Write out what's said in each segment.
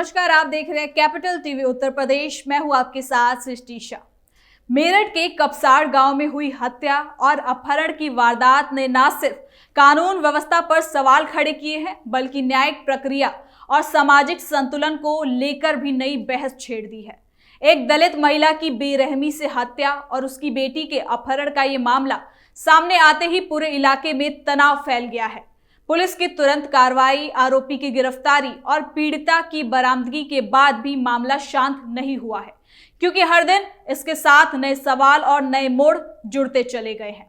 नमस्कार, आप देख रहे हैं कैपिटल टीवी उत्तर प्रदेश। मैं हूं आपके साथ सृष्टि शाह। मेरठ के कपसाड़ गांव में हुई हत्या और अपहरण की वारदात ने न सिर्फ कानून व्यवस्था पर सवाल खड़े किए हैं, बल्कि न्यायिक प्रक्रिया और सामाजिक संतुलन को लेकर भी नई बहस छेड़ दी है। एक दलित महिला की बेरहमी से हत्या और उसकी बेटी के अपहरण का ये मामला सामने आते ही पूरे इलाके में तनाव फैल गया है। पुलिस की तुरंत कार्रवाई, आरोपी की गिरफ्तारी और पीड़िता की बरामदगी के बाद भी मामला शांत नहीं हुआ है, क्योंकि हर दिन इसके साथ नए सवाल और नए मोड़ जुड़ते चले गए हैं।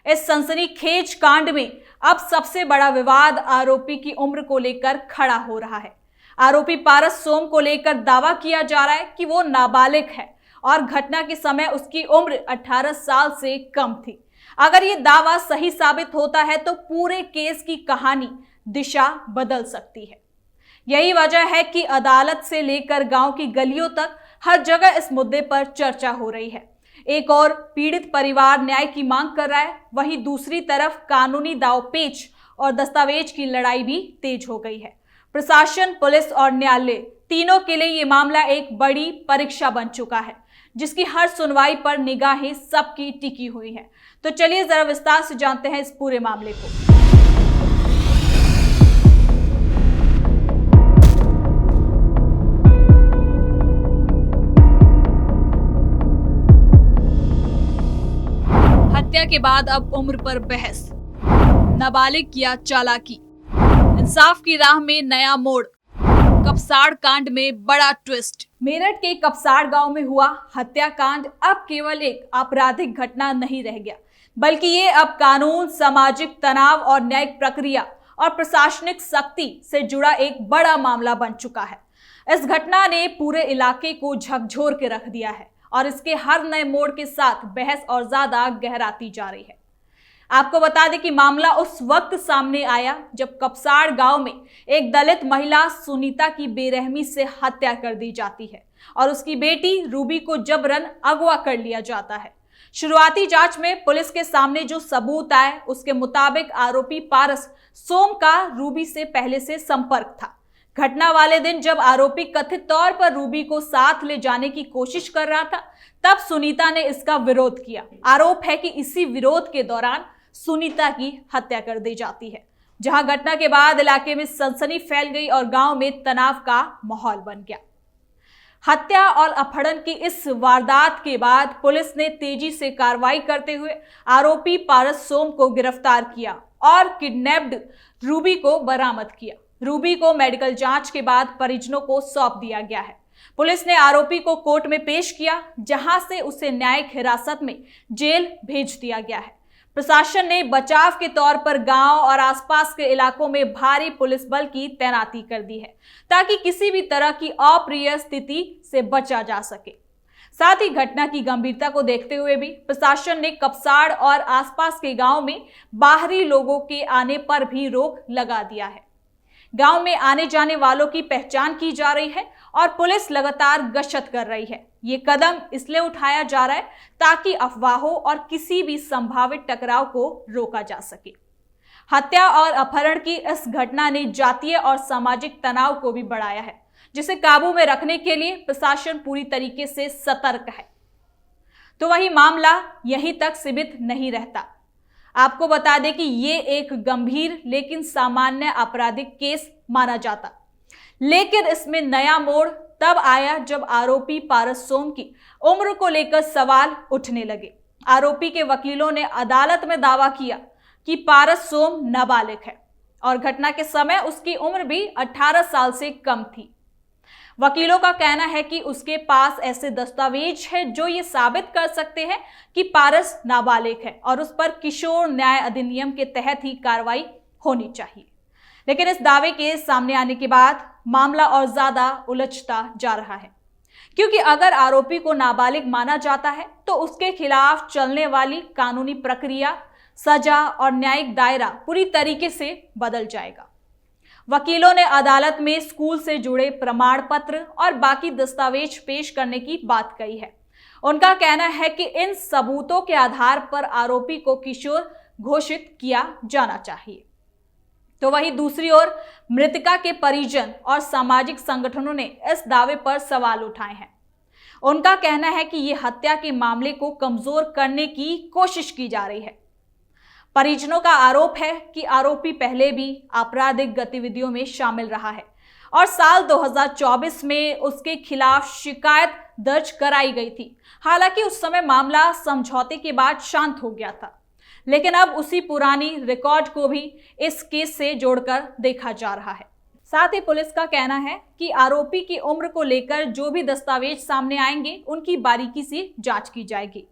इस सनसनीखेज कांड में अब सबसे बड़ा विवाद आरोपी की उम्र को लेकर खड़ा हो रहा है। आरोपी पारस सोम को लेकर दावा किया जा रहा है कि वो नाबालिग है और घटना के समय उसकी उम्र 18 साल से कम थी। अगर ये दावा सही साबित होता है तो पूरे केस की कहानी दिशा बदल सकती है। यही वजह है कि अदालत से लेकर गांव की गलियों तक हर जगह इस मुद्दे पर चर्चा हो रही है। एक और पीड़ित परिवार न्याय की मांग कर रहा है, वहीं दूसरी तरफ कानूनी दांवपेच और दस्तावेज की लड़ाई भी तेज हो गई है। प्रशासन, पुलिस और न्यायालय तीनों के लिए ये मामला एक बड़ी परीक्षा बन चुका है, जिसकी हर सुनवाई पर निगाहें सबकी टिकी हुई है। तो चलिए जरा विस्तार से जानते हैं इस पूरे मामले को। हत्या के बाद अब उम्र पर बहस, नाबालिग किया चालाकी, इंसाफ की राह में नया मोड़, कपसाड़ कांड में बड़ा ट्विस्ट। मेरठ के कपसाड़ गांव में हुआ हत्याकांड अब केवल एक आपराधिक घटना नहीं रह गया, बल्कि ये अब कानून, सामाजिक तनाव और न्यायिक प्रक्रिया और प्रशासनिक सख्ती से जुड़ा एक बड़ा मामला बन चुका है। इस घटना ने पूरे इलाके को झकझोर के रख दिया है और इसके हर नए मोड़ के साथ बहस और ज्यादा गहराती जा रही है। आपको बता दें कि मामला उस वक्त सामने आया जब कपसाड़ गांव में एक दलित महिला सुनीता की बेरहमी से हत्या कर दी जाती है और उसकी बेटी रूबी को जबरन अगवा कर लिया जाता है। शुरुआती जांच में पुलिस के सामने जो सबूत आए, उसके मुताबिक आरोपी पारस सोम का रूबी से पहले से संपर्क था। घटना वाले दिन जब आरोपी कथित तौर पर रूबी को साथ ले जाने की कोशिश कर रहा था, तब सुनीता ने इसका विरोध किया। आरोप है कि इसी विरोध के दौरान सुनीता की हत्या कर दी जाती है, जहां घटना के बाद इलाके में सनसनी फैल गई और गांव में तनाव का माहौल बन गया। हत्या और अपहरण की इस वारदात के बाद पुलिस ने तेजी से कार्रवाई करते हुए आरोपी पारस सोम को गिरफ्तार किया और किडनैप्ड रूबी को बरामद किया। रूबी को मेडिकल जांच के बाद परिजनों को सौंप दिया गया है। पुलिस ने आरोपी को कोर्ट में पेश किया, जहां से उसे न्यायिक हिरासत में जेल भेज दिया गया है। प्रशासन ने बचाव के तौर पर गांव और आसपास के इलाकों में भारी पुलिस बल की तैनाती कर दी है, ताकि किसी भी तरह की अप्रिय स्थिति से बचा जा सके। साथ ही घटना की गंभीरता को देखते हुए भी प्रशासन ने कपसाड़ और आसपास के गांव में बाहरी लोगों के आने पर भी रोक लगा दिया है। गांव में आने जाने वालों की पहचान की जा रही है और पुलिस लगातार गश्त कर रही है। ये कदम इसलिए उठाया जा रहा है ताकि अफवाहों और किसी भी संभावित टकराव को रोका जा सके। हत्या और अपहरण की इस घटना ने जातीय और सामाजिक तनाव को भी बढ़ाया है, जिसे काबू में रखने के लिए प्रशासन पूरी तरीके से सतर्क है। तो वही मामला यहीं तक सीमित नहीं रहता। आपको बता दें कि ये एक गंभीर लेकिन सामान्य आपराधिक केस माना जाता, लेकिन इसमें नया मोड़ तब आया जब आरोपी पारस सोम की उम्र को लेकर सवाल उठने लगे। आरोपी के वकीलों ने अदालत में दावा किया कि पारस सोम नाबालिग है और घटना के समय उसकी उम्र भी 18 साल से कम थी। वकीलों का कहना है कि उसके पास ऐसे दस्तावेज हैं जो ये साबित कर सकते हैं कि पारस नाबालिग है और उस पर किशोर न्याय अधिनियम के तहत ही कार्रवाई होनी चाहिए। लेकिन इस दावे के सामने आने के बाद मामला और ज्यादा उलझता जा रहा है, क्योंकि अगर आरोपी को नाबालिग माना जाता है तो उसके खिलाफ चलने वाली कानूनी प्रक्रिया, सजा और न्यायिक दायरा पूरी तरीके से बदल जाएगा। वकीलों ने अदालत में स्कूल से जुड़े प्रमाण पत्र और बाकी दस्तावेज पेश करने की बात कही है। उनका कहना है कि इन सबूतों के आधार पर आरोपी को किशोर घोषित किया जाना चाहिए। तो वहीं दूसरी ओर मृतका के परिजन और सामाजिक संगठनों ने इस दावे पर सवाल उठाए हैं। उनका कहना है कि ये हत्या के मामले को कमजोर करने की कोशिश की जा रही है। परिजनों का आरोप है कि आरोपी पहले भी आपराधिक गतिविधियों में शामिल रहा है और साल 2024 में उसके खिलाफ शिकायत दर्ज कराई गई थी। हालांकि उस समय मामला समझौते के बाद शांत हो गया था, लेकिन अब उसी पुरानी रिकॉर्ड को भी इस केस से जोड़कर देखा जा रहा है। साथ ही पुलिस का कहना है कि आरोपी की उम्र को लेकर जो भी दस्तावेज सामने आएंगे उनकी बारीकी से जांच की जाएगी।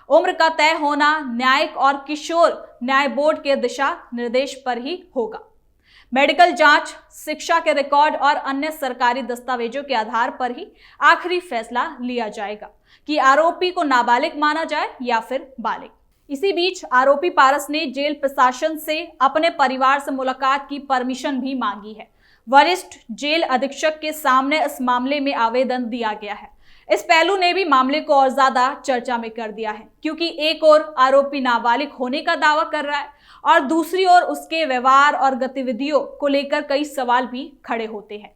उम्र का तय होना न्यायिक और किशोर न्याय बोर्ड के दिशा निर्देश पर ही होगा। मेडिकल जांच, शिक्षा के रिकॉर्ड और अन्य सरकारी दस्तावेजों के आधार पर ही आखिरी फैसला लिया जाएगा कि आरोपी को नाबालिग माना जाए या फिर बालिग। इसी बीच आरोपी पारस ने जेल प्रशासन से अपने परिवार से मुलाकात की परमिशन भी मांगी है। वरिष्ठ जेल अधीक्षक के सामने इस मामले में आवेदन दिया गया है। इस पहलू ने भी मामले को और ज्यादा चर्चा में कर दिया है, क्योंकि एक ओर आरोपी नाबालिग होने का दावा कर रहा है और दूसरी ओर उसके व्यवहार और गतिविधियों को लेकर कई सवाल भी खड़े होते हैं।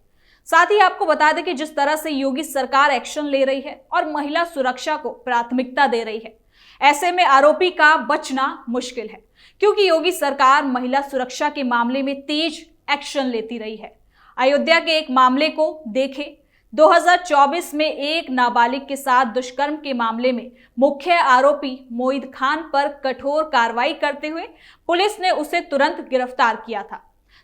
साथ ही आपको बता दें कि जिस तरह से योगी सरकार एक्शन ले रही है और महिला सुरक्षा को प्राथमिकता दे रही है, ऐसे में आरोपी का बचना मुश्किल है, क्योंकि योगी सरकार महिला सुरक्षा के मामले में तेज एक्शन लेती रही है। अयोध्या के एक मामले को देखें। 2024 में एक नाबालिग के साथ दुष्कर्म के मामले में मुख्य आरोपी मोहित खान पर कठोर कार्रवाई करते हुए पुलिस ने उसे तुरंत गिरफ्तार किया था।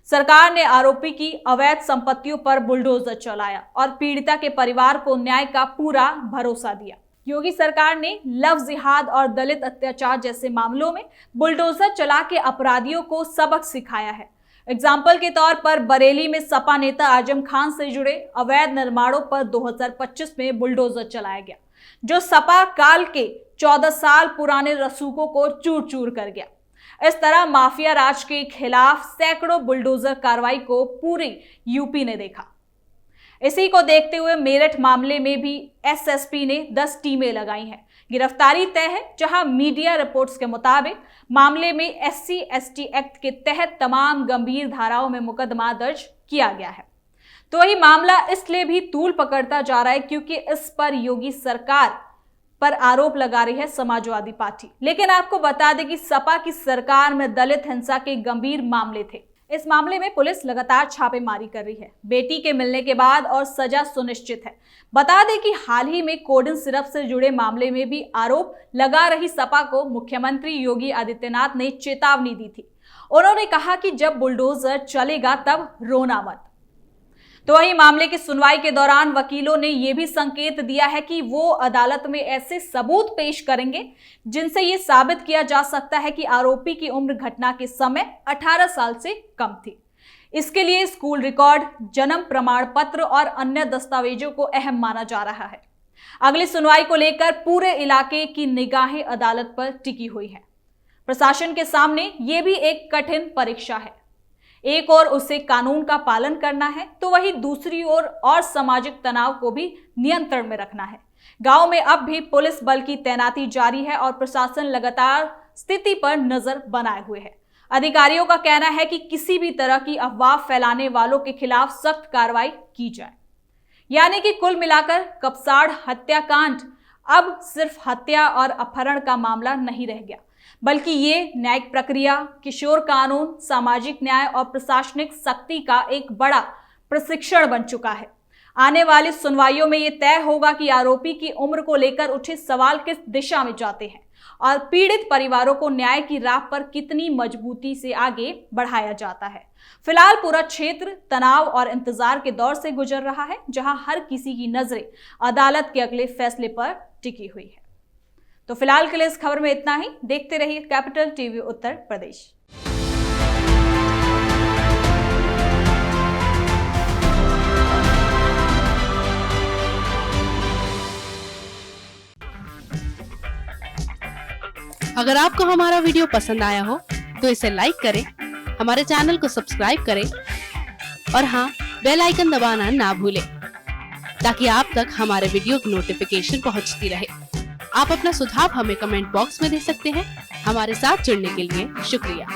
सरकार ने आरोपी की अवैध संपत्तियों पर बुलडोजर चलाया और पीड़िता के परिवार को न्याय का पूरा भरोसा दिया। योगी सरकार ने लव जिहाद और दलित अत्याचार जैसे मामलों में बुलडोजर चला के अपराधियों को सबक सिखाया है। एग्जाम्पल के तौर पर बरेली में सपा नेता आजम खान से जुड़े अवैध निर्माणों पर 2025 में बुलडोजर चलाया गया, जो सपा काल के 14 साल पुराने रसूखों को चूर चूर कर गया। इस तरह माफिया राज के खिलाफ सैकड़ों बुलडोजर कार्रवाई को पूरी यूपी ने देखा। इसी को देखते हुए मेरठ मामले में भी एसएसपी ने 10 टीमें लगाई हैं। गिरफ्तारी तय है, जहां मीडिया रिपोर्ट्स के मुताबिक मामले में SC/ST एक्ट के तहत तमाम गंभीर धाराओं में मुकदमा दर्ज किया गया है। तो वही मामला इसलिए भी तूल पकड़ता जा रहा है क्योंकि इस पर योगी सरकार पर आरोप लगा रही है समाजवादी पार्टी। लेकिन आपको बता दें कि सपा की सरकार में दलित हिंसा के गंभीर मामले थे। इस मामले में पुलिस लगातार छापेमारी कर रही है। बेटी के मिलने के बाद और सजा सुनिश्चित है। बता दें कि हाल ही में कोडिन सिरप से जुड़े मामले में भी आरोप लगा रही सपा को मुख्यमंत्री योगी आदित्यनाथ ने चेतावनी दी थी। उन्होंने कहा कि जब बुलडोजर चलेगा तब रोना मत। तो वही मामले की सुनवाई के दौरान वकीलों ने यह भी संकेत दिया है कि वो अदालत में ऐसे सबूत पेश करेंगे जिनसे ये साबित किया जा सकता है कि आरोपी की उम्र घटना के समय 18 साल से कम थी। इसके लिए स्कूल रिकॉर्ड, जन्म प्रमाण पत्र और अन्य दस्तावेजों को अहम माना जा रहा है। अगली सुनवाई को लेकर पूरे इलाके की निगाहें अदालत पर टिकी हुई है। प्रशासन के सामने ये भी एक कठिन परीक्षा है। एक ओर उसे कानून का पालन करना है, तो वहीं दूसरी ओर और सामाजिक तनाव को भी नियंत्रण में रखना है। गांव में अब भी पुलिस बल की तैनाती जारी है और प्रशासन लगातार स्थिति पर नजर बनाए हुए है। अधिकारियों का कहना है कि किसी भी तरह की अफवाह फैलाने वालों के खिलाफ सख्त कार्रवाई की जाए। यानी कि कुल मिलाकर कपसाड़ हत्याकांड अब सिर्फ हत्या और अपहरण का मामला नहीं रह गया, बल्कि ये न्यायिक प्रक्रिया, किशोर कानून, सामाजिक न्याय और प्रशासनिक शक्ति का एक बड़ा प्रशिक्षण बन चुका है। आने वाली सुनवाइयों में ये तय होगा कि आरोपी की उम्र को लेकर उठे सवाल किस दिशा में जाते हैं और पीड़ित परिवारों को न्याय की राह पर कितनी मजबूती से आगे बढ़ाया जाता है। फिलहाल पूरा क्षेत्र तनाव और इंतजार के दौर से गुजर रहा है, जहां हर किसी की नजरें अदालत के अगले फैसले पर टिकी हुई है। तो फिलहाल के लिए इस खबर में इतना ही। देखते रहिए कैपिटल टीवी उत्तर प्रदेश। अगर आपको हमारा वीडियो पसंद आया हो तो इसे लाइक करें, हमारे चैनल को सब्सक्राइब करें और हाँ, बेल आइकन दबाना ना भूलें ताकि आप तक हमारे वीडियो की नोटिफिकेशन पहुंचती रहे। आप अपना सुझाव हमें कमेंट बॉक्स में दे सकते हैं। हमारे साथ जुड़ने के लिए शुक्रिया।